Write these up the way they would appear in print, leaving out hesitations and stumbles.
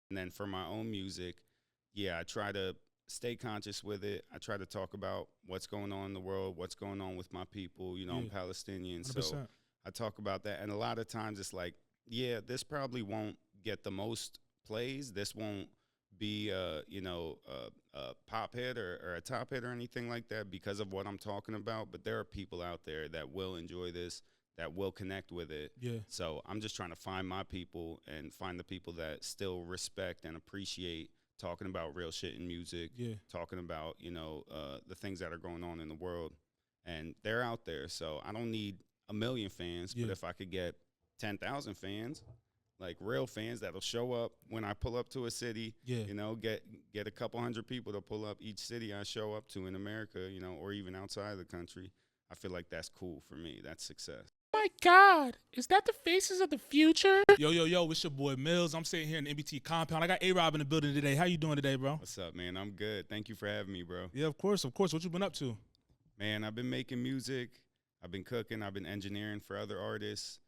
And then for my own music, yeah, I try to stay conscious with it. I try to talk about what's going on in the world, what's going on with my people. You know, I'm Yeah, Palestinian, so 100%. I talk about that. And a lot of times it's like, yeah, this probably won't get the most plays. This won't be a pop hit or a top hit or anything like that because of what I'm talking about. But there are people out there that will enjoy this, that will connect with it. Yeah, So I'm just trying to find my people and find the people that still respect and appreciate talking about real shit in music, yeah, talking about the things that are going on in the world, and they're out there. So I don't need a million fans, but yeah, if I could get 10,000 fans, like real fans that'll show up when I pull up to a city, yeah. get a couple hundred people to pull up each city I show up to in America, or even outside of the country. I feel like that's cool for me. That's success. My God, is that the faces of the future? Yo, yo, yo, it's your boy Mills. I'm sitting here in the NBT compound. I got A.Rob in the building today. How you doing today, bro? What's up, man? I'm good. Thank you for having me, bro. Yeah, of course, of course. What you been up to? Man, I've been making music. I've been cooking. I've been engineering for other artists.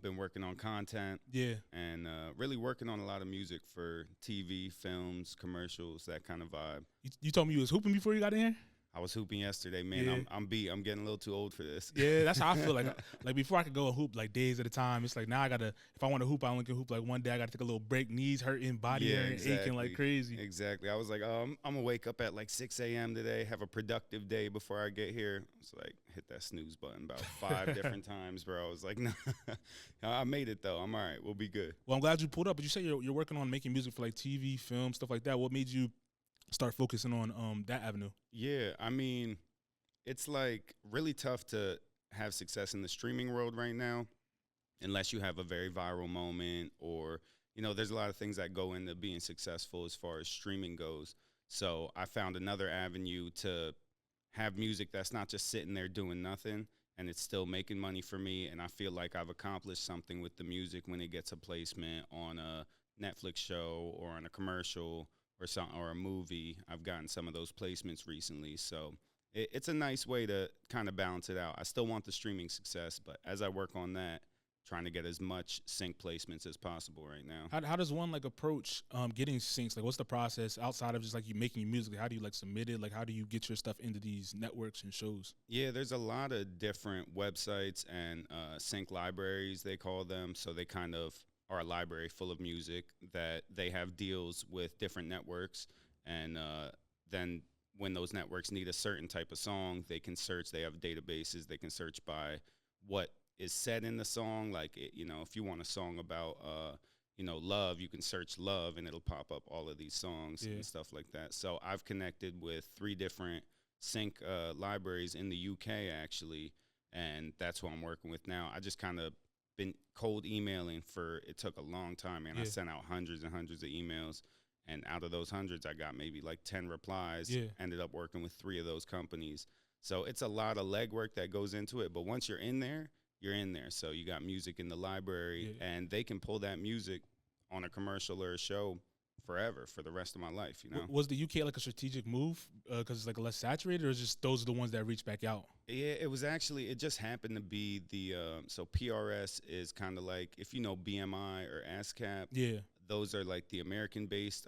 Been working on content Yeah. and really working on a lot of music for TV, films, commercials, that kind of vibe. You told me you was hooping before you got in here? I was hooping yesterday, man. Yeah. I'm beat. I'm getting a little too old for this. Yeah, that's how I feel. Like before I could go and hoop like days at a time. It's like now I gotta. If I want to hoop, I only can hoop like one day. I gotta take a little break. Knees hurting, body hurting, aching like crazy. Exactly. I was like, I'm gonna wake up at like 6 a.m. today, have a productive day before I get here. It's like hit that snooze button about 5 different times, bro. I was like, no, I made it though. I'm all right. We'll be good. Well, I'm glad you pulled up. But you say you're working on making music for like TV, film, stuff like that. What made you start focusing on that avenue? Yeah, I mean, it's like really tough to have success in the streaming world right now unless you have a very viral moment or there's a lot of things that go into being successful as far as streaming goes. So I found another avenue to have music that's not just sitting there doing nothing and it's still making money for me, and I feel like I've accomplished something with the music when it gets a placement on a Netflix show or on a commercial or some or a movie. I've gotten some of those placements recently, so it's a nice way to kind of balance it out. I still want the streaming success, but as I work on that, trying to get as much sync placements as possible right now. How does one like approach getting syncs? Like, what's the process outside of just like you making your music? How do you like submit it? Like, how do you get your stuff into these networks and shows? Yeah, there's a lot of different websites and sync libraries, they call them. So they kind of are a library full of music that they have deals with different networks. And then when those networks need a certain type of song, they can search. They have databases. They can search by what is said in the song. Like, if you want a song about, love, you can search love and it'll pop up all of these songs Yeah. and stuff like that. So I've connected with 3 different sync libraries in the UK, actually. And that's who I'm working with now. I just kind of been cold emailing it took a long time, man. I Yeah. sent out hundreds and hundreds of emails. And out of those hundreds, I got maybe like 10 replies. Yeah. Ended up working with 3 of those companies. So it's a lot of legwork that goes into it. But once you're in there, you're in there. So you got music in the library, Yeah. and they can pull that music on a commercial or a show forever, for the rest of my life, Was the UK like a strategic move because it's like less saturated, or is just those are the ones that reach back out? Yeah, it just happened to be so PRS is kind of like, if you know BMI or ASCAP, Yeah. those are like the American-based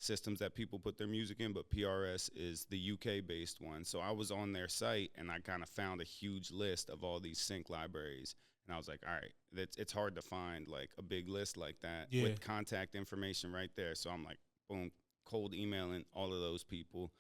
systems that people put their music in, but PRS is the UK-based one. So I was on their site, and I kind of found a huge list of all these sync libraries. And I was like, all right, it's hard to find like a big list like that Yeah. with contact information right there. So I'm like, boom, cold emailing all of those people.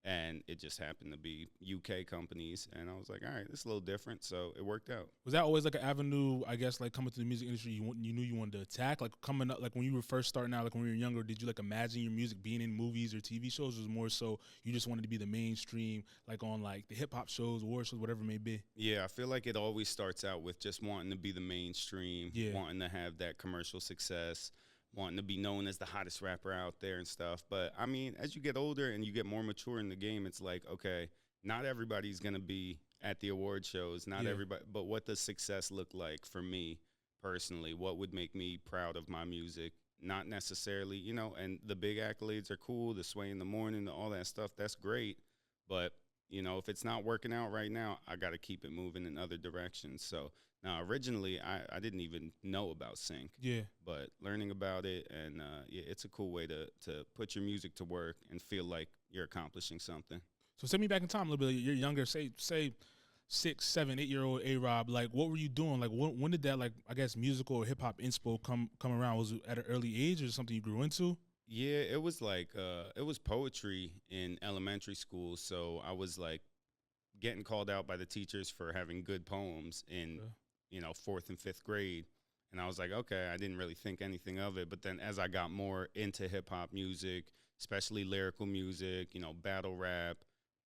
And it just happened to be UK companies. And I was like, all right, this is a little different. So it worked out. Was that always like an avenue, I guess, like coming to the music industry, you knew you wanted to attack? Like coming up, like when you were first starting out, like when you were younger, did you like imagine your music being in movies or TV shows? Or was it more so you just wanted to be the mainstream, like on like the hip hop shows, award shows, whatever it may be? Yeah, I feel like it always starts out with just wanting to be the mainstream, Yeah. wanting to have that commercial success, wanting to be known as the hottest rapper out there and stuff. But I mean, as you get older and you get more mature in the game, it's like, okay, not everybody's going to be at the award shows, not Yeah. everybody, but what does success look like for me personally? What would make me proud of my music? Not necessarily, and the big accolades are cool, the sway in the morning, all that stuff, that's great. But if it's not working out right now, I got to keep it moving in other directions. So Now, originally, I didn't even know about sync, Yeah. but learning about it, and yeah, it's a cool way to put your music to work and feel like you're accomplishing something. So send me back in time a little bit. You're younger, say 6, 7, 8 year old A.Rob. Like, what were you doing? Like, when did that, like, I guess musical or hip hop inspo come around? Was it at an early age or something you grew into? Yeah, it was like it was poetry in elementary school, so I was like getting called out by the teachers for having good poems in, Okay. fourth and fifth grade. And I was like, okay, I didn't really think anything of it. But then as I got more into hip hop music, especially lyrical music, battle rap,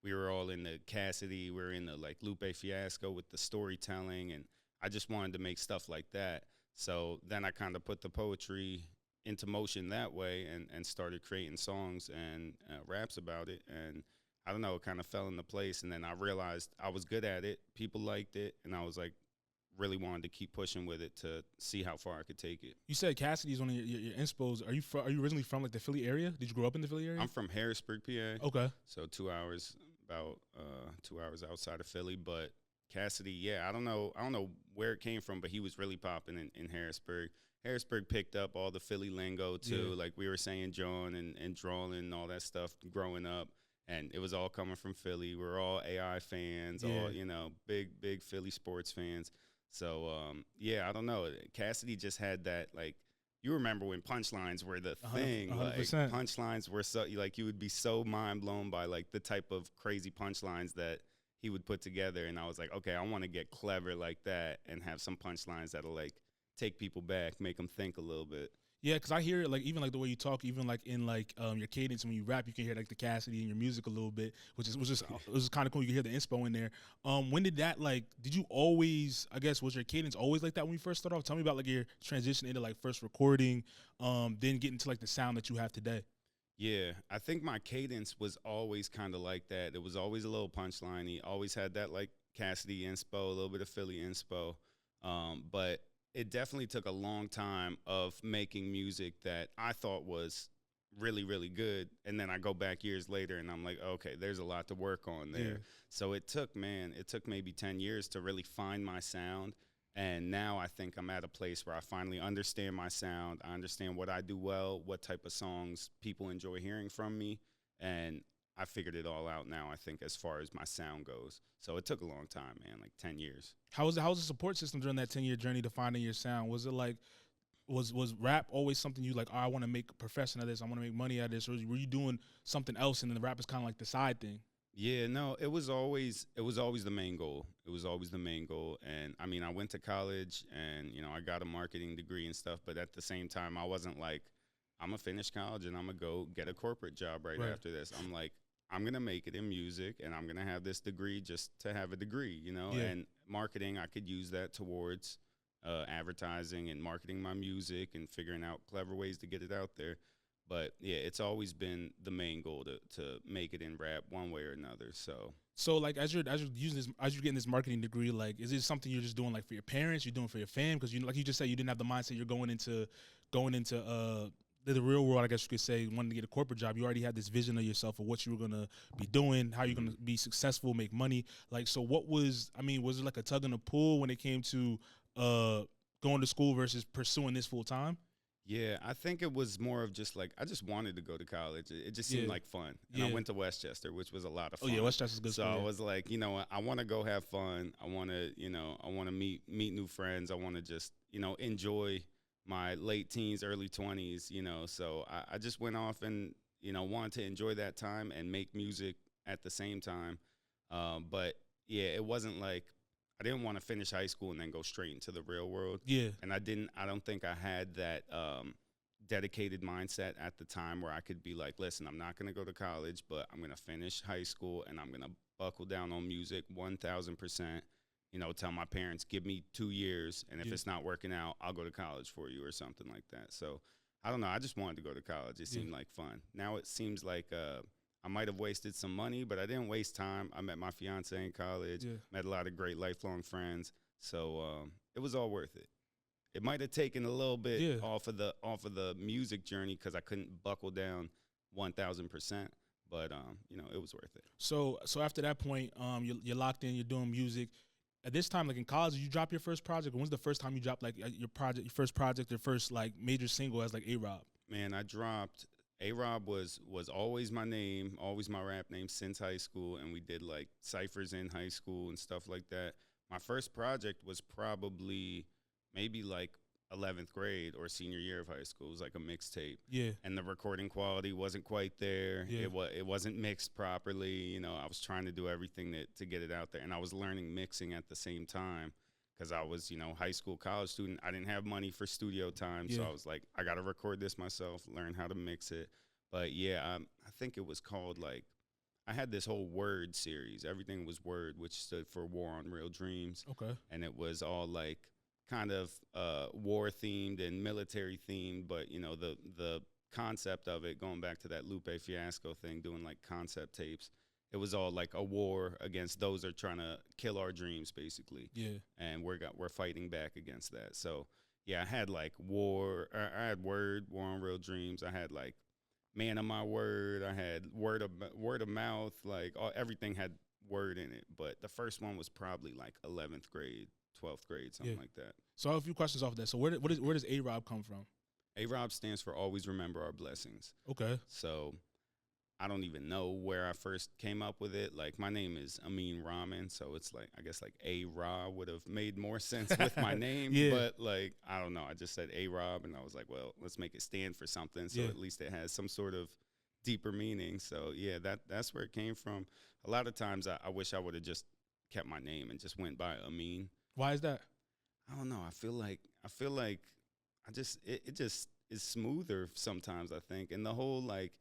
we were all in the Cassidy, we were in the like Lupe Fiasco with the storytelling. And I just wanted to make stuff like that. So then I kind of put the poetry into motion that way and started creating songs and raps about it. And I don't know, it kind of fell into place. And then I realized I was good at it. People liked it. And I was like, really wanted to keep pushing with it to see how far I could take it. You said Cassidy is one of your inspos. Are you originally from like the Philly area? Did you grow up in the Philly area? I'm from Harrisburg, PA. Okay. So 2 hours, about 2 hours outside of Philly. But Cassidy, yeah, I don't know where it came from, but he was really popping in Harrisburg. Harrisburg picked up all the Philly lingo too. Yeah. Like we were saying John and drawing and all that stuff growing up. And it was all coming from Philly. We're all AI fans, Yeah. all, big Philly sports fans. So, yeah, I don't know. Cassidy just had that, like, you remember when punchlines were the thing. 100%. Like, punchlines were so, like, you would be so mind blown by, like, the type of crazy punchlines that he would put together. And I was like, okay, I want to get clever like that and have some punchlines that'll, like, take people back, make them think a little bit. Yeah, because I hear it, like, even like the way you talk, even like in like your cadence when you rap, you can hear like the Cassidy in your music a little bit, which is it was kind of cool. You can hear the inspo in there. When did that, like, did you always, I guess, was your cadence always like that when you first started off? Tell me about like your transition into like first recording, then getting to like the sound that you have today. Yeah, I think my cadence was always kind of like that. It was always a little punchline-y. Always had that like Cassidy inspo, a little bit of Philly inspo. But it definitely took a long time of making music that I thought was really, really good. And then I go back years later and I'm like, okay, there's a lot to work on there. Yeah. So it took maybe 10 years to really find my sound. And now I think I'm at a place where I finally understand my sound. I understand what I do well, what type of songs people enjoy hearing from me. And I figured it all out now, I think, as far as my sound goes. So it took a long time, man, like 10 years. How was the support system during that 10-year journey to finding your sound? Was it like was rap always something you like? Oh, I want to make a profession of this. I want to make money out of this. Or were you doing something else and then the rap is kind of like the side thing? Yeah, no, it was always the main goal. It was always the main goal. And I mean, I went to college and, I got a marketing degree and stuff, but at the same time I wasn't like, I'm gonna finish college and I'm gonna go get a corporate job right after this. I'm like, I'm gonna make it in music and I'm gonna have this degree just to have a degree, Yeah. and marketing, I could use that towards advertising and marketing my music and figuring out clever ways to get it out there. But yeah, it's always been the main goal to make it in rap one way or another. So like as you're using this, as you're getting this marketing degree, like is it something you're just doing like for your parents, you're doing for your fam? Because like you just said, you didn't have the mindset you're going into the real world, I guess you could say, wanting to get a corporate job. You already had this vision of yourself of what you were gonna be doing, how you're gonna be successful, make money. Like, so what was it like a tug and a pull when it came to going to school versus pursuing this full time? Yeah, I think it was more of just like I just wanted to go to college. It just seemed like fun. And I went to Westchester, which was a lot of fun. Oh yeah, Westchester's good. So I was like, I want to go have fun. I want to, I want to meet new friends. I want to just, enjoy my late teens, early 20s, So I just went off and, wanted to enjoy that time and make music at the same time. But yeah, it wasn't like I didn't want to finish high school and then go straight into the real world. Yeah. And I don't think I had that dedicated mindset at the time where I could be like, listen, I'm not going to go to college, but I'm going to finish high school and I'm going to buckle down on music 1,000%. Tell my parents, give me 2 years. And if it's not working out, I'll go to college for you or something like that. So I don't know. I just wanted to go to college. It seemed like fun. Now it seems like I might have wasted some money, but I didn't waste time. I met my fiance in college, met a lot of great lifelong friends. So it was all worth it. It might have taken a little bit off of the music journey because I couldn't buckle down 1,000%, but it was worth it. So after that point, you're locked in. You're doing music. at this time, like in college, did you drop your first project? When's the first time you dropped like your first project, your first like major single as like A.Rob? Man, I dropped A.Rob was always my name, always my rap name since high school, and we did like ciphers in high school and stuff like that. My first project was probably maybe like 11th grade or senior year of high school. It was like a mixtape. Yeah. And the recording quality wasn't quite there. Yeah. It wasn't mixed properly. You know, I was trying to do everything to get it out there, and I was learning mixing at the same time because I was, you know, high school, college student. I didn't have money for studio time, so I was like, I got to record this myself, learn how to mix it. But yeah, I think it was called like, I had this whole Word series. Everything was Word, which stood for War on Real Dreams. Okay. And it was all like kind of war themed and military themed, but you know, the concept of it, going back to that Lupe Fiasco thing, doing like concept tapes, it was all like a war against those that are trying to kill our dreams, basically. Yeah. And we're fighting back against that. So yeah, I had like I had Word, War on Real Dreams. I had like Man of My Word. I had Word of Mouth. Like everything had Word in it. But the first one was probably like 11th grade, 12th grade, something like that. So I have a few questions off of that. So where does A.Rob come from? A.Rob stands for Always Remember Our Blessings. Okay. So I don't even know where I first came up with it. Like, my name is Amin Rahman, so it's like, I guess like A-Rob would have made more sense with my name. Yeah. But like, I don't know. I just said A-Rob, and I was like, well, let's make it stand for something, so at least it has some sort of deeper meaning. So yeah, that's where it came from. A lot of times I wish I would have just kept my name and just went by Amin. Why is that? I don't know. I feel like it just is smoother sometimes, I think. And the whole like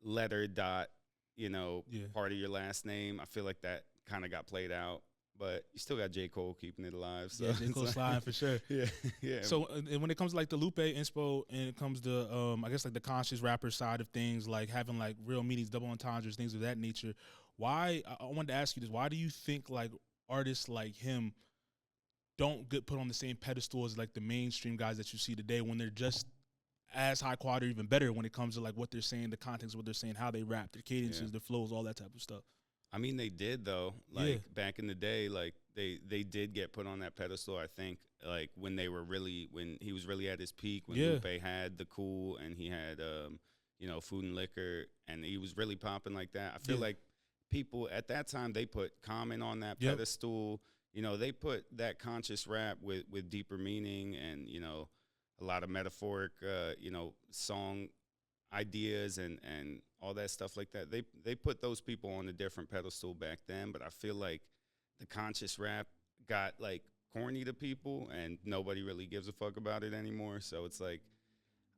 letter dot, you know, part of your last name, I feel like that kind of got played out. But you still got J. Cole keeping it alive. So yeah, J. Cole's sliding for sure. Yeah, yeah. So when it comes to like the Lupe inspo and it comes to I guess like the conscious rapper side of things, like having like real meanings, double entendres, things of that nature, why, I wanted to ask you this, why do you think like artists like him don't get put on the same pedestal as like the mainstream guys that you see today, when they're just as high quality or even better when it comes to like what they're saying, the context of what they're saying, how they rap, their cadences, their flows, all that type of stuff? I mean, they did though. Like back in the day, like they did get put on that pedestal. I think like when he was really at his peak, when Lupe had the Cool and he had you know, Food and Liquor, and he was really popping like that. I feel like people at that time, they put Common on that pedestal. You know, they put that conscious rap with deeper meaning and, you know, a lot of metaphoric you know, song ideas and all that stuff like that. They put those people on a different pedestal back then, but I feel like the conscious rap got like corny to people and nobody really gives a fuck about it anymore. So it's like,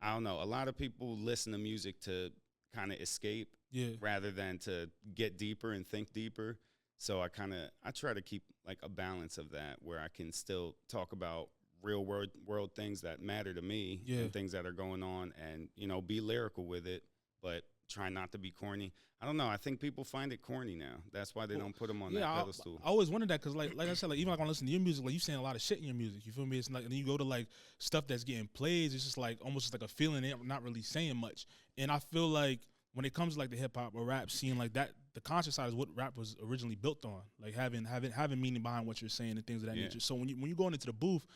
I don't know, a lot of people listen to music to kind of escape rather than to get deeper and think deeper. So I try to keep like a balance of that where I can still talk about real world things that matter to me and things that are going on, and, you know, be lyrical with it, but try not to be corny. I don't know. I think people find it corny now. That's why they don't put them on that pedestal. I always wondered that because, like I said, like even like when I listen to your music, like you saying a lot of shit in your music. You feel me? It's like, and then you go to like stuff that's getting plays. It's just like almost just like a feeling. They're not really saying much. And I feel like when it comes to like the hip hop or rap scene, like that, the conscious side is what rap was originally built on. Like having meaning behind what you're saying and things of that nature. So when you go into the booth,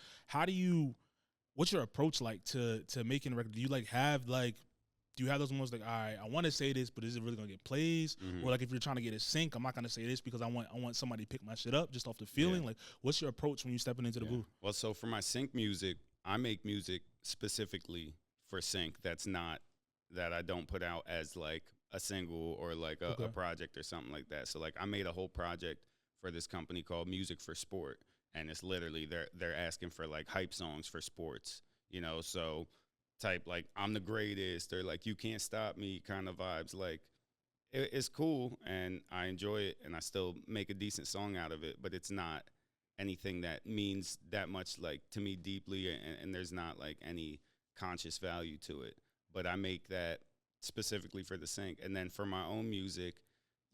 what's your approach like to making a record? Do you like have like, do you have those moments like, all right, I want to say this, but is it really gonna get plays? Or like if you're trying to get a sync, I'm not gonna say this because I want somebody to pick my shit up just off the feeling. Like, what's your approach when you stepping into the booth? Well, so for my sync music, I make music specifically for sync. That I don't put out as like a single or like a project or something like that. So like I made a whole project for this company called Music for Sport, and it's literally they're asking for like hype songs for sports, you know. So type like I'm the greatest, or like you can't stop me kind of vibes. Like it's cool and I enjoy it and I still make a decent song out of it, but it's not anything that means that much like to me deeply, and there's not like any conscious value to it. But I make that specifically for the sync. And then for my own music,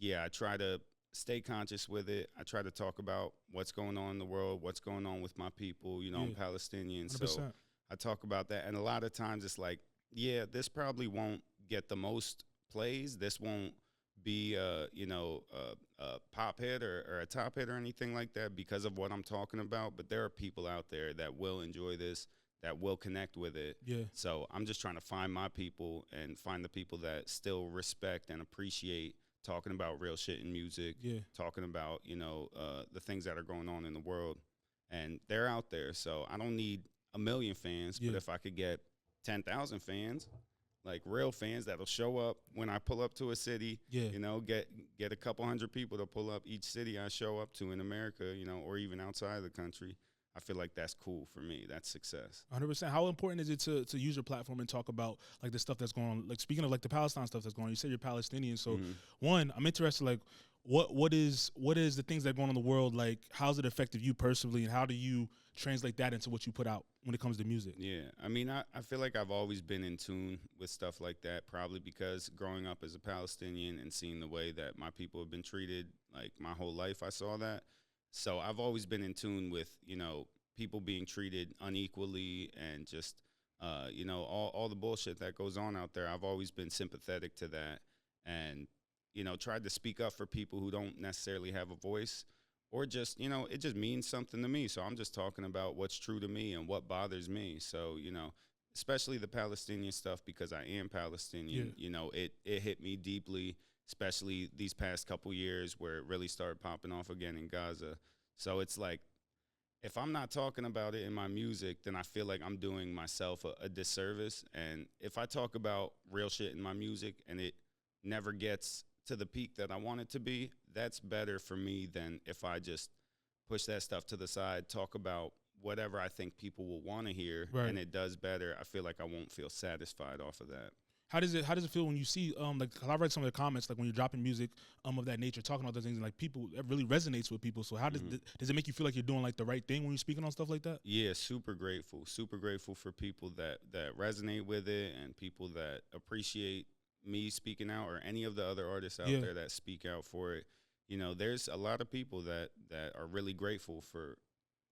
I try to stay conscious with it. I try to talk about what's going on in the world, what's going on with my people. You know, I'm Palestinian, 100%. So I talk about that. And a lot of times it's like, this probably won't get the most plays. This won't be a pop hit or a top hit or anything like that because of what I'm talking about, but there are people out there that will enjoy this, that will connect with it. Yeah. So I'm just trying to find my people and find the people that still respect and appreciate talking about real shit in music, Yeah. talking about the things that are going on in the world, and they're out there. So I don't need a million fans, Yeah. but if I could get 10,000 fans, like real fans that'll show up when I pull up to a city, Yeah. get a couple hundred people to pull up each city I show up to in America, or even outside of the country. I feel like that's cool for me. That's success. 100%. How important is it to use your platform and talk about like the stuff that's going on? Like speaking of like the Palestine stuff that's going on, you said you're Palestinian. So one, I'm interested like what is the things that are going on in the world? Like how's it affected you personally, and how do you translate that into what you put out when it comes to music? Yeah, I mean, I feel like I've always been in tune with stuff like that, probably because growing up as a Palestinian and seeing the way that my people have been treated, like my whole life, I saw that. So I've always been in tune with, people being treated unequally and just, all the bullshit that goes on out there. I've always been sympathetic to that and, tried to speak up for people who don't necessarily have a voice or just, it just means something to me. So I'm just talking about what's true to me and what bothers me. So, especially the Palestinian stuff because I am Palestinian, it hit me deeply, especially these past couple years where it really started popping off again in Gaza. So it's like, if I'm not talking about it in my music, then I feel like I'm doing myself a disservice. And if I talk about real shit in my music and it never gets to the peak that I want it to be, that's better for me than if I just push that stuff to the side, talk about whatever I think people will want to hear, and it does better. I feel like I won't feel satisfied off of that. How does it feel when you see like, cause I read some of the comments like when you're dropping music of that nature, talking about those things, and like people, it really resonates with people. So how does it make you feel like you're doing like the right thing when you're speaking on stuff like that? Yeah, super grateful for people that resonate with it and people that appreciate me speaking out or any of the other artists out there that speak out for it. There's a lot of people that are really grateful for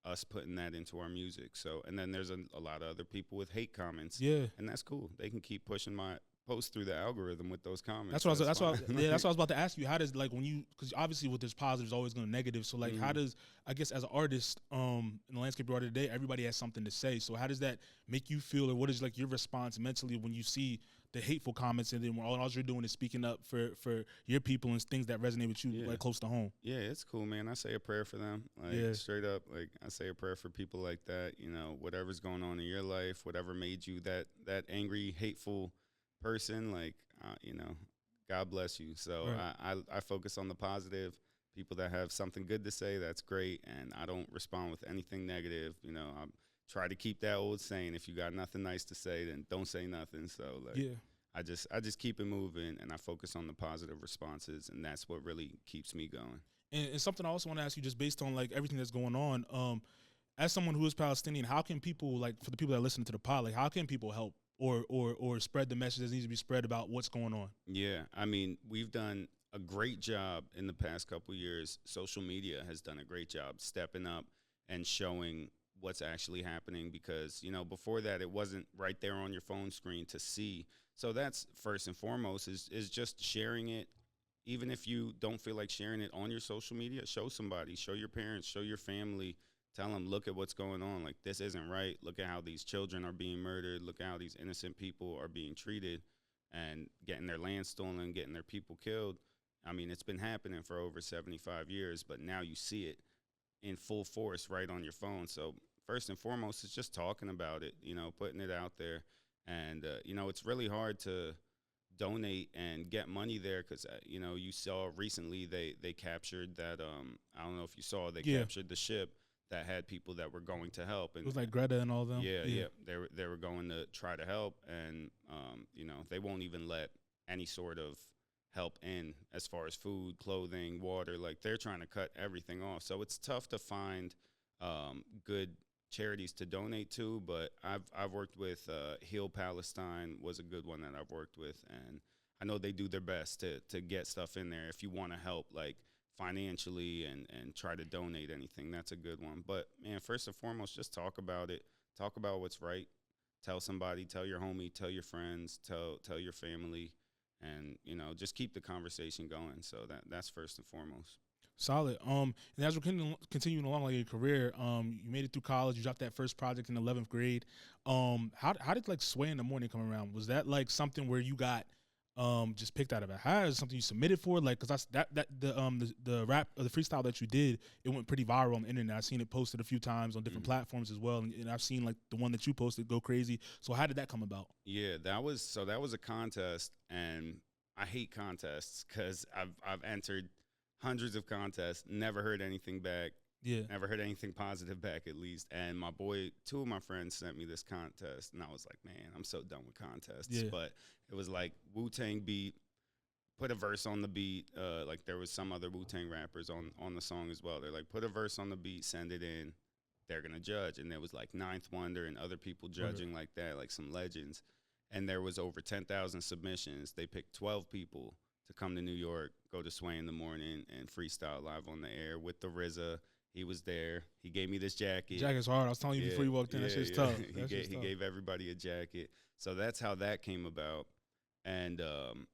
us putting that into our music. So, and then there's a lot of other people with hate comments. Yeah. And that's cool. They can keep pushing my post through the algorim with those comments. That's what I was about to ask you. How does, like, when you, because obviously with this positive is always going to negative. So like, how does, I guess as an artist, in the landscape art today, everybody has something to say. So how does that make you feel, or what is like your response mentally when you see the hateful comments, and then when all you're doing is speaking up for your people and things that resonate with you, like close to home? Yeah, it's cool, man. I say a prayer for them. Like straight up, like I say a prayer for people like that. Whatever's going on in your life, whatever made you that angry, hateful person, like God bless you. So I focus on the positive. People that have something good to say, that's great, and I don't respond with anything negative. I try to keep that old saying: if you got nothing nice to say, then don't say nothing. So like, I just keep it moving, and I focus on the positive responses, and that's what really keeps me going. And something I also want to ask you, just based on like everything that's going on, as someone who is Palestinian, how can people, like for the people that listen to the pod, like how can people help or spread the message that needs to be spread about what's going on? Yeah, I mean, we've done a great job in the past couple of years. Social media has done a great job stepping up and showing what's actually happening, because before that it wasn't right there on your phone screen to see. So that's first and foremost is just sharing it. Even if you don't feel like sharing it on your social media, show somebody, show your parents, show your family, tell them, look at what's going on. Like, this isn't right. Look at how these children are being murdered. Look at how these innocent people are being treated and getting their land stolen, getting their people killed. I mean, it's been happening for over 75 years, but now you see it in full force right on your phone. So first and foremost, it's just talking about it, putting it out there. And, it's really hard to donate and get money there because, you saw recently they captured that, I don't know if you saw, they captured the ship that had people that were going to help. And it was like Greta and all them. Yeah. They were going to try to help. And, they won't even let any sort of help in as far as food, clothing, water. Like, they're trying to cut everything off. So it's tough to find good charities to donate to, but I've worked with Heal Palestine was a good one that I've worked with, and I know they do their best to get stuff in there. If you want to help, like financially and try to donate anything, that's a good one. But man, first and foremost, just talk about it. Talk about what's right. Tell somebody, tell your homie, tell your friends, tell your family, and just keep the conversation going. So that's first and foremost. Solid. And as we're continuing along like your career, you made it through college. You dropped that first project in 11th grade. How did like Sway in the Morning come around? Was that like something where you got just picked out of a hat? Is it something you submitted for? Like, cause the rap or the freestyle that you did, it went pretty viral on the internet. I've seen it posted a few times on different platforms as well, and I've seen like the one that you posted go crazy. So how did that come about? Yeah, that was a contest, and I hate contests because I've entered hundreds of contests, never heard anything back. Yeah. Never heard anything positive back, at least. And two of my friends sent me this contest, and I was like, man, I'm so done with contests. Yeah. But it was like Wu-Tang beat, put a verse on the beat. Like there was some other Wu-Tang rappers on the song as well. They're like, put a verse on the beat, send it in. They're going to judge. And there was like Ninth Wonder and other people judging like that, like some legends. And there was over 10,000 submissions. They picked 12 people to come to New York, go to Sway in the Morning, and freestyle live on the air with the RZA. He was there. He gave me this jacket. Jacket's hard. I was telling you before you walked in. That shit's tough. He gave everybody a jacket. So that's how that came about. And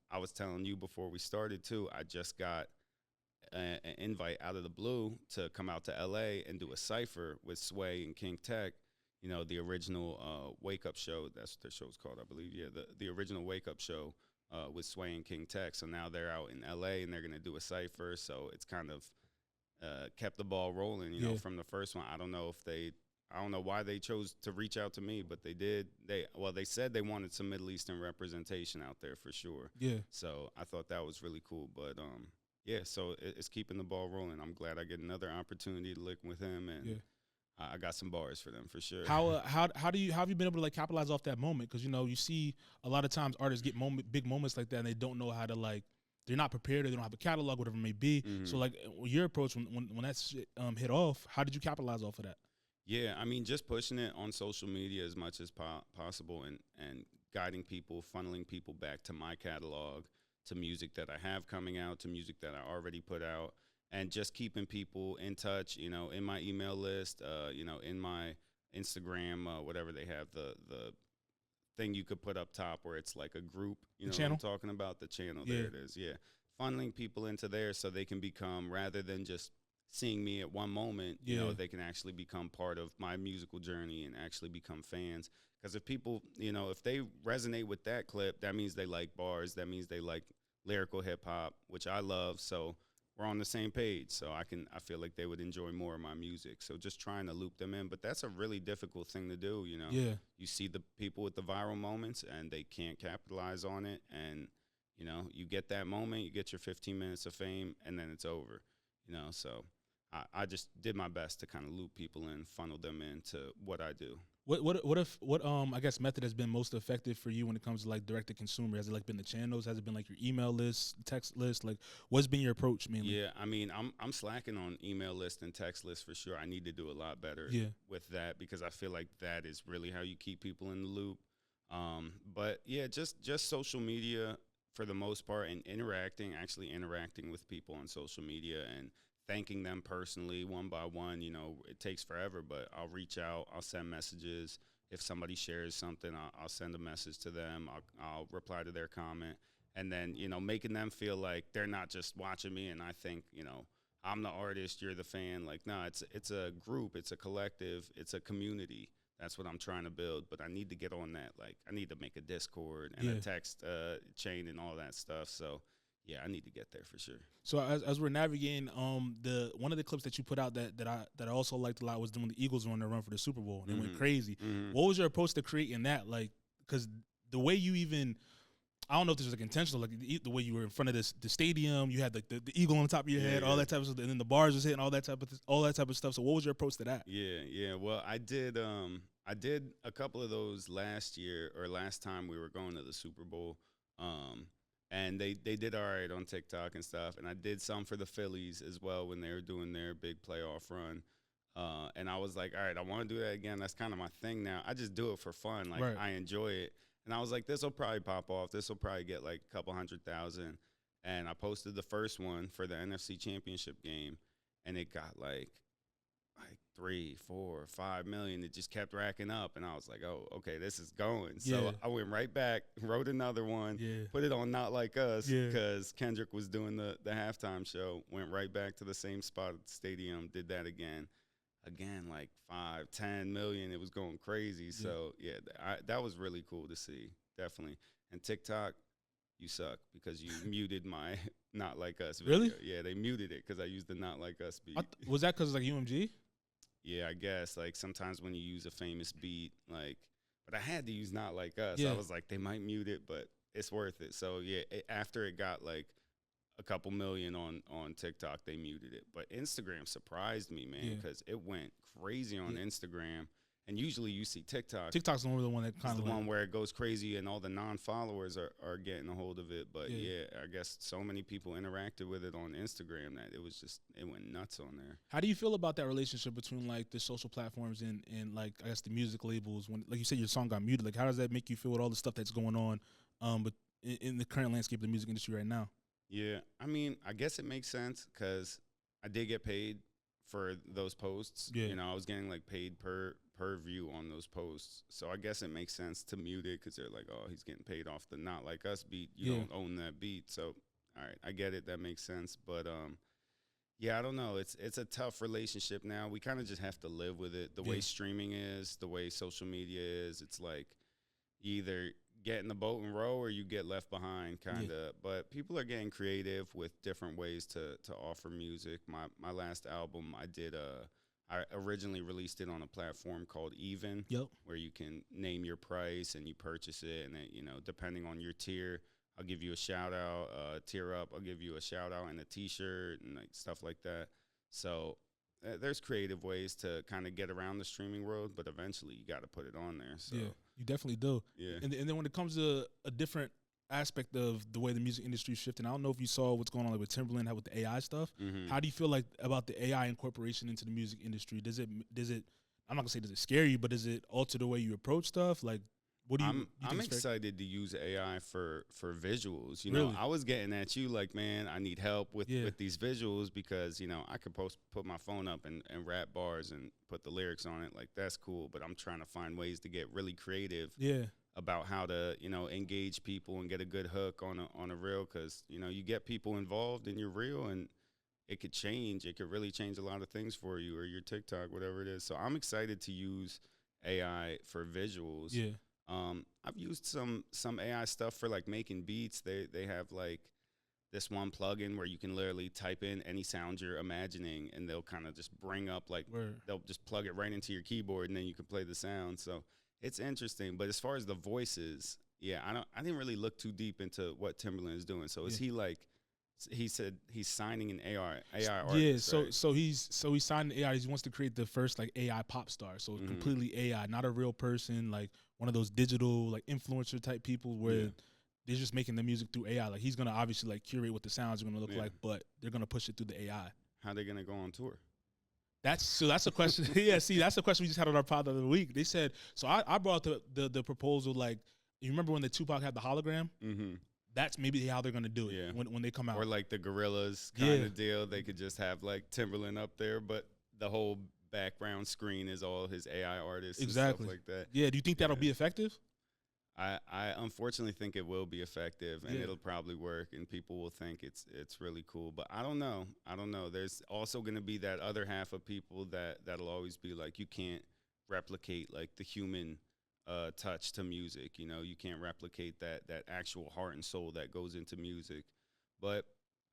I was telling you before we started, too, I just got an invite out of the blue to come out to L.A. and do a cypher with Sway and King Tech. The original Wake Up Show. That's what their show's called, I believe. Yeah, the original Wake Up Show. With Sway and King Tech. So now they're out in L.A. and they're going to do a cypher. So it's kind of kept the ball rolling, from the first one. I don't know why they chose to reach out to me, but they did. They said they wanted some Middle Eastern representation out there for sure. Yeah. So I thought that was really cool. But so it's keeping the ball rolling. I'm glad I get another opportunity to link with him, and I got some bars for them for sure. How have you been able to like capitalize off that moment? Because you see a lot of times artists get big moments like that, and they don't know how to like. They're not prepared. Or they don't have a catalog, whatever it may be. Mm-hmm. So like your approach when that shit hit off, how did you capitalize off of that? Yeah, I mean just pushing it on social media as much as possible, and guiding people, funneling people back to my catalog, to music that I have coming out, to music that I already put out. And just keeping people in touch, in my email list, in my Instagram, whatever they have, the thing you could put up top where it's like a group, the channel? What I'm talking about, the channel, there it is, yeah. Funneling people into there so they can become, rather than just seeing me at one moment, they can actually become part of my musical journey and actually become fans. Because if people, if they resonate with that clip, that means they like bars, that means they like lyrical hip-hop, which I love, so we're on the same page, so I feel like they would enjoy more of my music. So just trying to loop them in, but that's a really difficult thing to do, Yeah. You see the people with the viral moments, and they can't capitalize on it, and you get that moment, you get your 15 minutes of fame, and then it's over, So I just did my best to kind of loop people in, funnel them into what I do. What I guess method has been most effective for you when it comes to like direct to consumer? Has it like been the channels? Has it been like your email list, text list? Like what's been your approach mainly? Yeah, I mean I'm slacking on email list and text list for sure. I need to do a lot better with that because I feel like that is really how you keep people in the loop. But yeah, just social media for the most part, and actually interacting with people on social media and thanking them personally one by one. It takes forever, but I'll reach out, I'll send messages. If somebody shares something, I'll send a message to them. I'll reply to their comment. And then, making them feel like they're not just watching me and I think, I'm the artist, you're the fan. Like, no, it's a group, it's a collective, it's a community. That's what I'm trying to build, but I need to get on that. Like, I need to make a Discord and a text chain and all that stuff. So, yeah, I need to get there for sure. So as we're navigating, one of the clips that you put out that I also liked a lot was when the Eagles were on their run for the Super Bowl and they went crazy. Mm-hmm. What was your approach to creating that? Like, because the way you even, I don't know if this was like intentional, like the way you were in front of the stadium, you had like the eagle on top of your head, all that type of stuff, and then the bars was hitting all that type of stuff. So what was your approach to that? Yeah. Well, I did a couple of those last time we were going to the Super Bowl. And they did all right on TikTok and stuff. And I did some for the Phillies as well when they were doing their big playoff run. And I was like, all right, I want to do that again. That's kind of my thing now. I just do it for fun. Like, I enjoy it. And I was like, this will probably pop off. This will probably get like a couple 100,000. And I posted the first one for the NFC Championship game. And it got like like 3, 4, 5 million. It just kept racking up, and I was like, oh, okay, this is going. Yeah. So I went right back, wrote another one, Yeah. put it on Not Like Us Yeah. because Kendrick was doing the halftime show. Went right back to the same spot at the stadium, did that again. Again, like 5, 10 million. It was going crazy. So yeah, that was really cool to see, definitely. And TikTok, you suck because you muted my Not Like Us video. Really? Yeah, they muted it because I used the Not Like Us beat. Was that because like UMG? Yeah, I guess like sometimes when you use a famous beat, like, but I had to use Not Like Us. Yeah. I was like, they might mute it, but it's worth it. So yeah, after it got like a couple million on TikTok, they muted it. But Instagram surprised me, man, because it went crazy on Instagram. And usually you see TikTok. TikTok's the one that kind of the one where it goes crazy and all the non-followers are getting a hold of it. But yeah, I guess so many people interacted with it on Instagram that it went nuts on there. How do you feel about that relationship between like the social platforms and like I guess the music labels? When like you said your song got muted, like how does that make you feel with all the stuff that's going on, but in the current landscape of the music industry right now? Yeah, I mean, I guess it makes sense because I did get paid for those posts. Yeah. You know, I was getting like paid per view on those posts. So I guess it makes sense to mute it because they're like, oh, he's getting paid off the Not Like Us beat. You don't own that beat. So, all right, I get it. That makes sense. But, yeah, I don't know. It's a tough relationship now. We kind of just have to live with it. The way streaming is, the way social media is, it's like you either get in the boat and row or you get left behind, kind of. But people are getting creative with different ways to offer music. My last album, I originally released it on a platform called Even, where you can name your price and you purchase it, and then, you know, depending on your tier, I'll give you a shout out. Tier up, I'll give you a shout out and a T-shirt and like stuff like that. So there's creative ways to kind of get around the streaming world, but eventually you got to put it on there. So. Yeah, you definitely do. Yeah, and then when it comes to a different aspect of the way the music industry is shifting, I don't know if you saw what's going on like with Timberland, with the AI stuff. Mm-hmm. How do you feel like about the AI incorporation into the music industry? Does it? I'm not gonna say does it scare you, but does it alter the way you approach stuff? Like, what do you? I'm excited to use AI for visuals. You Really? know, I was getting at you like, man, I need help with these visuals because, you know, I could put my phone up and rap bars and put the lyrics on it. Like, that's cool. But I'm trying to find ways to get really creative. Yeah. About how to, you know, engage people and get a good hook on a reel, because, you know, you get people involved in your reel and it could change. It could really change a lot of things for you or your TikTok, whatever it is. So I'm excited to use AI for visuals. Yeah. I've used some AI stuff for like making beats. They have like this one plugin where you can literally type in any sound you're imagining and they'll kind of just bring up like they'll just plug it right into your keyboard and then you can play the sound. So it's interesting. But as far as the voices, yeah, I didn't really look too deep into what Timberland is doing. So is he like, he said he's signing an AI artist? Yeah, right? so he's signed an AI. He wants to create the first like AI pop star. So completely AI, not a real person, like one of those digital like influencer type people where they're just making the music through AI. Like he's gonna obviously like curate what the sounds are gonna look like, but they're gonna push it through the AI. How are they gonna go on tour? That's a question. Yeah, see, that's a question we just had on our pod the other week. They said, so I brought the proposal, like, you remember when the Tupac had the hologram? Mm-hmm. That's maybe how they're going to do it when they come out. Or like the Gorillas kind of deal. They could just have like Timberland up there, but the whole background screen is all his AI artists and stuff like that. Yeah, do you think that'll be effective? I unfortunately think it will be effective, and it'll probably work, and people will think it's really cool. But I don't know. There's also going to be that other half of people that'll always be like, you can't replicate like the human touch to music. You know, you can't replicate that actual heart and soul that goes into music. But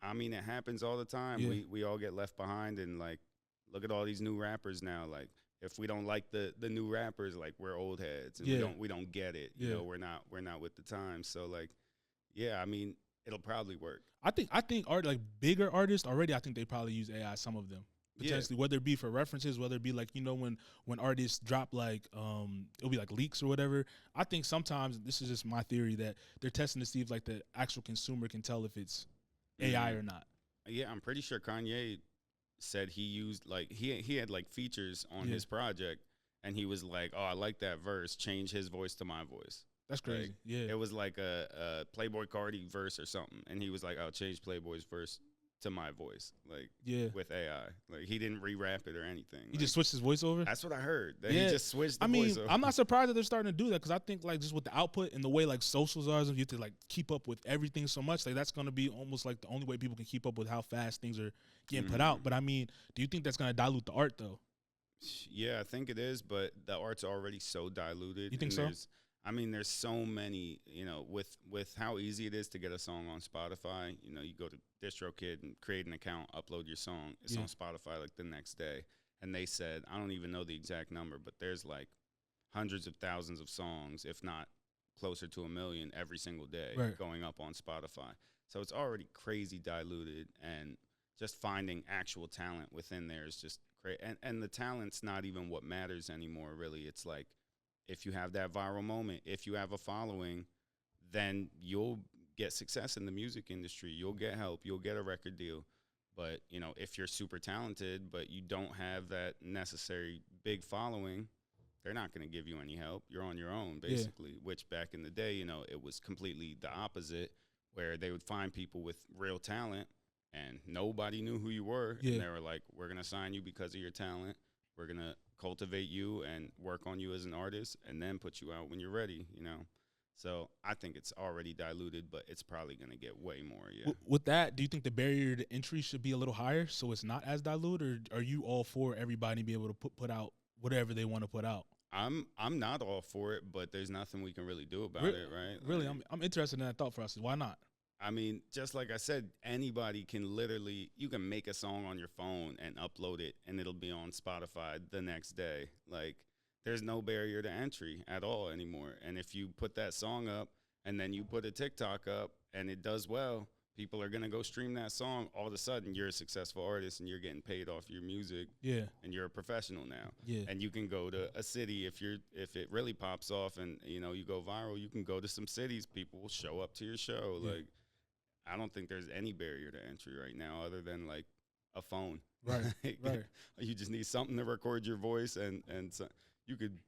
I mean, it happens all the time. We all get left behind, and like, look at all these new rappers now. Like, if we don't like the new rappers, like, we're old heads and we don't get it. You know, we're not with the times. So like, yeah, I mean, it'll probably work. I think art, like bigger artists already, I think they probably use AI, some of them. Potentially, whether it be for references, whether it be like, you know, when artists drop like it'll be like leaks or whatever. I think sometimes, this is just my theory, that they're testing to see if like the actual consumer can tell if it's AI or not. Yeah, I'm pretty sure Kanye said he used like he had like features on his project, and he was like, oh, I like that verse, change his voice to my voice. That's crazy. Like, it was like a Playboy Cardi verse or something, and he was like, I'll change Playboy's verse to my voice, like Yeah. with AI. Like he didn't re-rap it or anything. He Like, just switched his voice over. that's what I heard. That Yeah. he just switched the I mean, voice over. I'm not surprised that they're starting to do that because I think like just with the output and the way like socials are, you have to like keep up with everything so much. Like that's going to be almost like the only way people can keep up with how fast things are getting put out. But I mean, do you think that's going to dilute the art though? Yeah, I think it is, but the art's already so diluted. You think and so? there's so many, with how easy it is to get a song on Spotify. You go to DistroKid and create an account, upload your song. It's on Spotify like the next day. And they said, I don't even know the exact number, but there's like hundreds of thousands of songs, if not closer to 1 million every single day going up on Spotify. So it's already crazy diluted, and just finding actual talent within there is just great. And the talent's not even what matters anymore, really. It's like, if you have that viral moment, if you have a following, then you'll get success in the music industry. You'll get help. You'll get a record deal. But, if you're super talented, but you don't have that necessary big following, they're not going to give you any help. You're on your own, basically, which back in the day, it was completely the opposite, where they would find people with real talent and nobody knew who you were. And they were like, we're going to sign you because of your talent. We're going to cultivate you and work on you as an artist and then put you out when you're ready, So I think it's already diluted, but it's probably going to get way more, With that, do you think the barrier to entry should be a little higher so it's not as diluted, or are you all for everybody being able to put out whatever they want to put out? I'm not all for it, but there's nothing we can really do about it, right? Really, I'm interested in that thought process. Why not? I mean, just like I said, anybody can you can make a song on your phone and upload it, and it'll be on Spotify the next day. Like, there's no barrier to entry at all anymore. And if you put that song up and then you put a TikTok up and it does well, people are going to go stream that song. All of a sudden, you're a successful artist and you're getting paid off your music. Yeah. And you're a professional now. Yeah. And you can go to a city if it really pops off and, you go viral, you can go to some cities. People will show up to your show. Yeah. Like, I don't think there's any barrier to entry right now other than like a phone. Right. Right. You just need something to record your voice, and so you could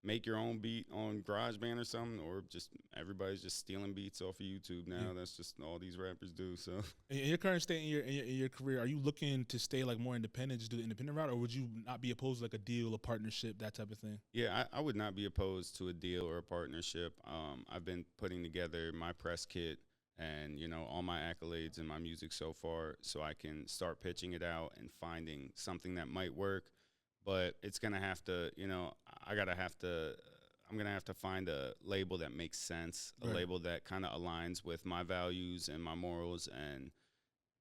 make your own beat on GarageBand or something, or just everybody's just stealing beats off of YouTube now. Yeah. That's just all these rappers do. So in your current state in your career, are you looking to stay like more independent, just do the independent route, or would you not be opposed to like a deal, a partnership, that type of thing? Yeah, I would not be opposed to a deal or a partnership. I've been putting together my press kit and, all my accolades and my music so far, so I can start pitching it out and finding something that might work. But it's going to have to, I'm going to have to find a label that makes sense, a label that kind of aligns with my values and my morals and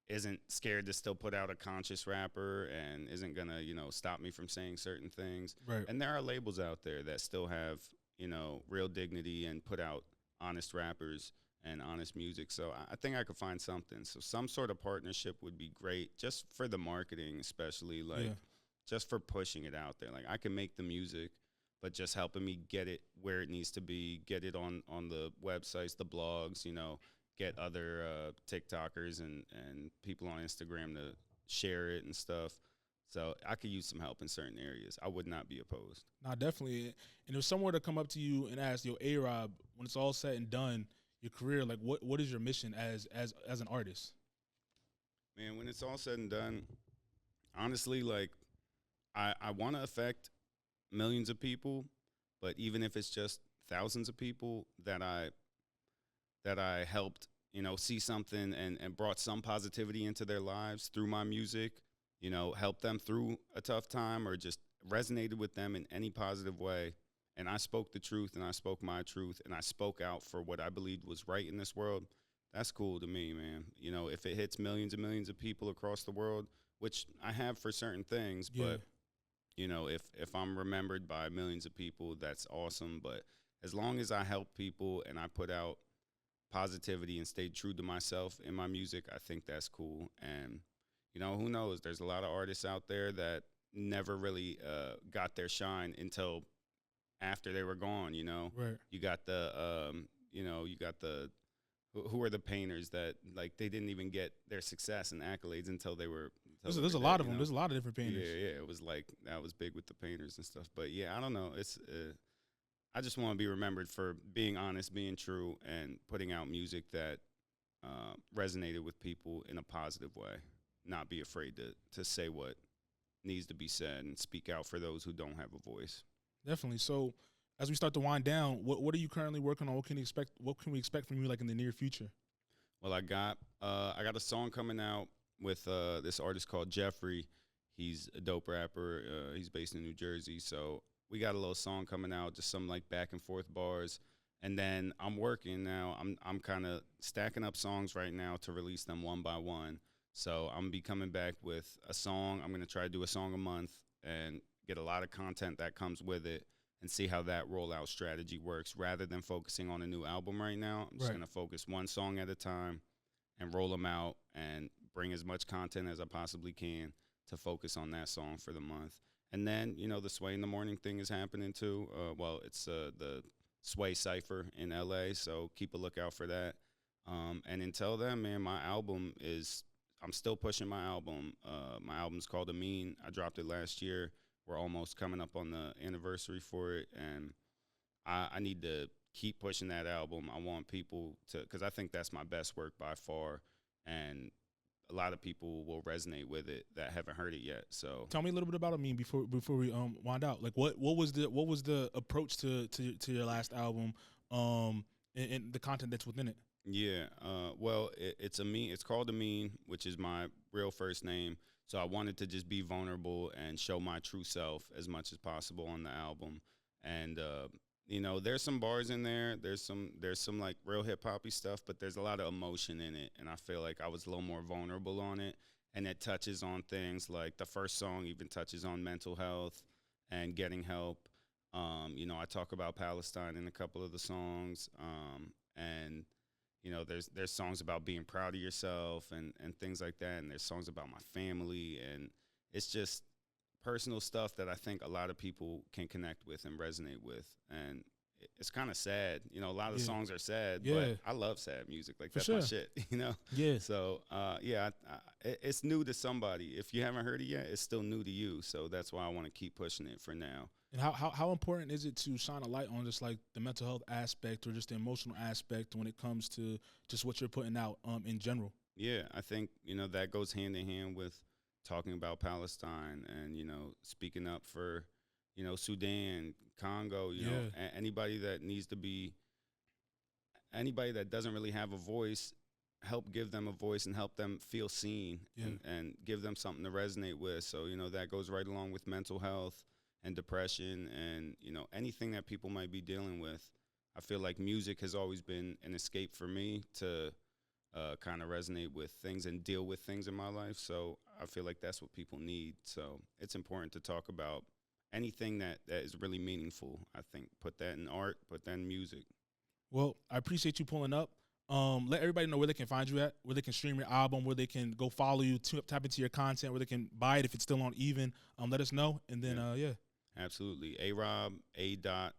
isn't scared to still put out a conscious rapper and isn't going to, stop me from saying certain things. Right. And there are labels out there that still have, real dignity and put out honest rappers and honest music. So I think I could find something. So some sort of partnership would be great, just for the marketing, especially, like just for pushing it out there. Like, I can make the music, but just helping me get it where it needs to be, get it on the websites, the blogs, get other TikTokers and people on Instagram to share it and stuff. So I could use some help in certain areas. I would not be opposed. No, definitely. And if someone were to come up to you and ask, yo, A.Rob, when it's all said and done, your career, like what is your mission as an artist? Man, when it's all said and done, honestly, like I want to affect millions of people, but even if it's just thousands of people that I helped, see something and brought some positivity into their lives through my music, help them through a tough time or just resonated with them in any positive way. And I spoke the truth and I spoke my truth and I spoke out for what I believed was right in this world. That's cool to me, man. If it hits millions and millions of people across the world, which I have for certain things, but if I'm remembered by millions of people, that's awesome. But as long as I help people and I put out positivity and stay true to myself in my music, I think that's cool. And, who knows? There's a lot of artists out there that never really got their shine until after they were gone, Right. You got the, who are the painters that, like, they didn't even get their success and accolades until they were. There's a lot of them. There's a lot of different painters. Yeah. It was like, that was big with the painters and stuff. But yeah, I don't know. It's, I just want to be remembered for being honest, being true, and putting out music that resonated with people in a positive way. not be afraid to say what needs to be said and speak out for those who don't have a voice. Definitely. So as we start to wind down, what are you currently working on? What can we expect from you like in the near future? Well, I got a song coming out with this artist called Jeffrey. He's a dope rapper. He's based in New Jersey. So we got a little song coming out, just some like back and forth bars. And then I'm working now. I'm kind of stacking up songs right now to release them one by one. So I'm gonna be coming back with a song. I'm gonna try to do a song a month and get a lot of content that comes with it and see how that rollout strategy works rather than focusing on a new album right now. I'm just Right. going to focus one song at a time and roll them out and bring as much content as I possibly can to focus on that song for the month. And then, the Sway in the Morning thing is happening too. It's the Sway Cypher in LA, so keep a lookout for that. And until then, man, I'm still pushing my album. My album's called Amin. I dropped it last year. We're almost coming up on the anniversary for it, and I need to keep pushing that album. I want people to, because I think that's my best work by far, and a lot of people will resonate with it that haven't heard it yet. So Tell me a little bit about Amin before we wind out. Like what was the approach to your last album, and the content that's within it? yeah, it's Amin. It's called Amin, which is my real first name. So I wanted to just be vulnerable and show my true self as much as possible on the album. And there's some bars in there. There's some like real hip hoppy stuff, but there's a lot of emotion in it. And I feel like I was a little more vulnerable on it. And it touches on things like the first song even touches on mental health and getting help. I talk about Palestine in a couple of the songs. And there's songs about being proud of yourself and things like that. And there's songs about my family. And it's just personal stuff that I think a lot of people can connect with and resonate with. And it's kind of sad. A lot of the songs are sad, but I love sad music. Like, that's my shit, Yeah. So, it's new to somebody. If you haven't heard it yet, it's still new to you. So that's why I want to keep pushing it for now. And how important is it to shine a light on just like the mental health aspect or just the emotional aspect when it comes to just what you're putting out in general? Yeah, I think, that goes hand in hand with talking about Palestine and, speaking up for, Sudan, Congo, anybody that anybody that doesn't really have a voice, help give them a voice and help them feel seen and give them something to resonate with. So, that goes right along with mental health and depression and, anything that people might be dealing with. I feel like music has always been an escape for me to kind of resonate with things and deal with things in my life. So I feel like that's what people need. So it's important to talk about anything that is really meaningful. I think put that in art, put that in music. Well, I appreciate you pulling up. Let everybody know where they can find you at, where they can stream your album, where they can go follow you, tap into your content, where they can buy it if it's still on even. Let us know. And then, Absolutely. A.Rob, A.Rob,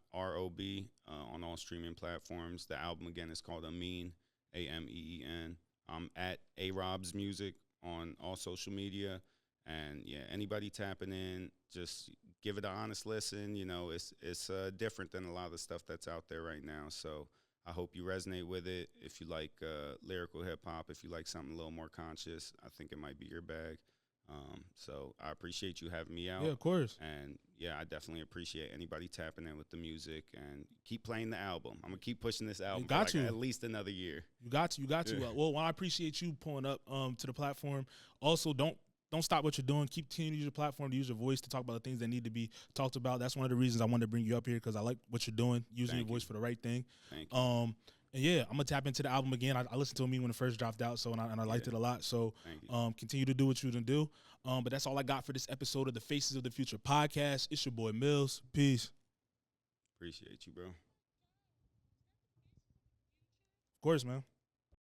on all streaming platforms. The album, again, is called Amin, Ameen. I'm at A.Rob's Music on all social media. And, anybody tapping in, just give it an honest listen. It's different than a lot of the stuff that's out there right now. So I hope you resonate with it. If you like lyrical hip-hop, if you like something a little more conscious, I think it might be your bag. So I appreciate you having me out. Yeah, of course. And I definitely appreciate anybody tapping in with the music and keep playing the album. I'm gonna keep pushing this album for at least another year. You got to. Well, I appreciate you pulling up to the platform. Also, don't stop what you're doing. Continue to use your platform to use your voice to talk about the things that need to be talked about. That's one of the reasons I wanted to bring you up here because I like what you're doing, using your voice for the right thing. Thank you. And I'm gonna tap into the album again. I listened to me when it first dropped out, so I liked it a lot. So continue to do what you can do. But that's all I got for this episode of the Faces of the Future podcast. It's your boy Myles. Peace. Appreciate you, bro. Of course, man.